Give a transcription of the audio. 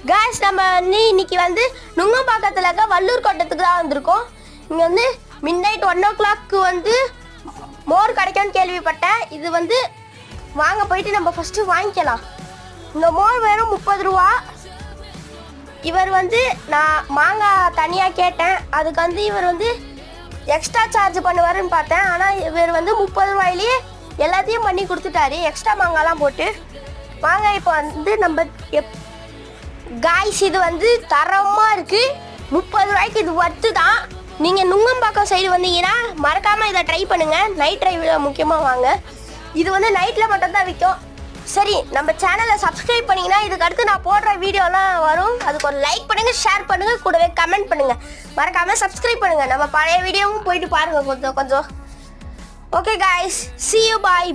Guys நம்ம இன்னைக்கு வந்து நுங்கம்பாக்கத்தில் இருக்க வள்ளூர் கோட்டத்துக்கு தான் வந்திருக்கோம். இங்கே வந்து மிட் நைட் 1 வந்து மோர் கிடைக்கும்னு கேள்விப்பட்டேன். இது வந்து வாங்க போயிட்டு நம்ம ஃபஸ்ட்டு வாங்கிக்கலாம். இந்த மோர் வெறும் 30 ரூபா. இவர் வந்து நான் மாங்காய் தனியாக கேட்டேன், அதுக்கு வந்து இவர் வந்து எக்ஸ்ட்ரா சார்ஜ் பண்ணுவாருன்னு பார்த்தேன். ஆனால் இவர் வந்து 30 ரூபாயிலேயே எல்லாத்தையும் பண்ணி கொடுத்துட்டாரு, எக்ஸ்ட்ரா மாங்காய்லாம் போட்டு. வாங்க இப்போ வந்து நம்ம காய்ஸ் இது வந்து தரமாக இருக்குது. 30 ரூபாய்க்கு இது ஒர்த்து தான். நீங்கள் நுங்கம்பாக்கம் சைடு வந்தீங்கன்னா மறக்காமல் இதை ட்ரை பண்ணுங்கள். நைட் ட்ரைவில் முக்கியமாக வாங்க. இது வந்து நைட்டில் மட்டும்தான் விற்கும். சரி, நம்ம சேனலை சப்ஸ்கிரைப் பண்ணிங்கன்னா இதுக்கு அடுத்து நான் போடுற வீடியோலாம் வரும். அதுக்கு ஒரு லைக் பண்ணுங்கள், ஷேர் பண்ணுங்கள், கூடவே கமெண்ட் பண்ணுங்கள். மறக்காமல் சப்ஸ்கிரைப் பண்ணுங்கள். நம்ம பழைய வீடியோவும் போயிட்டு பாருங்கள் கொஞ்சம். Okay guys, see you, bye.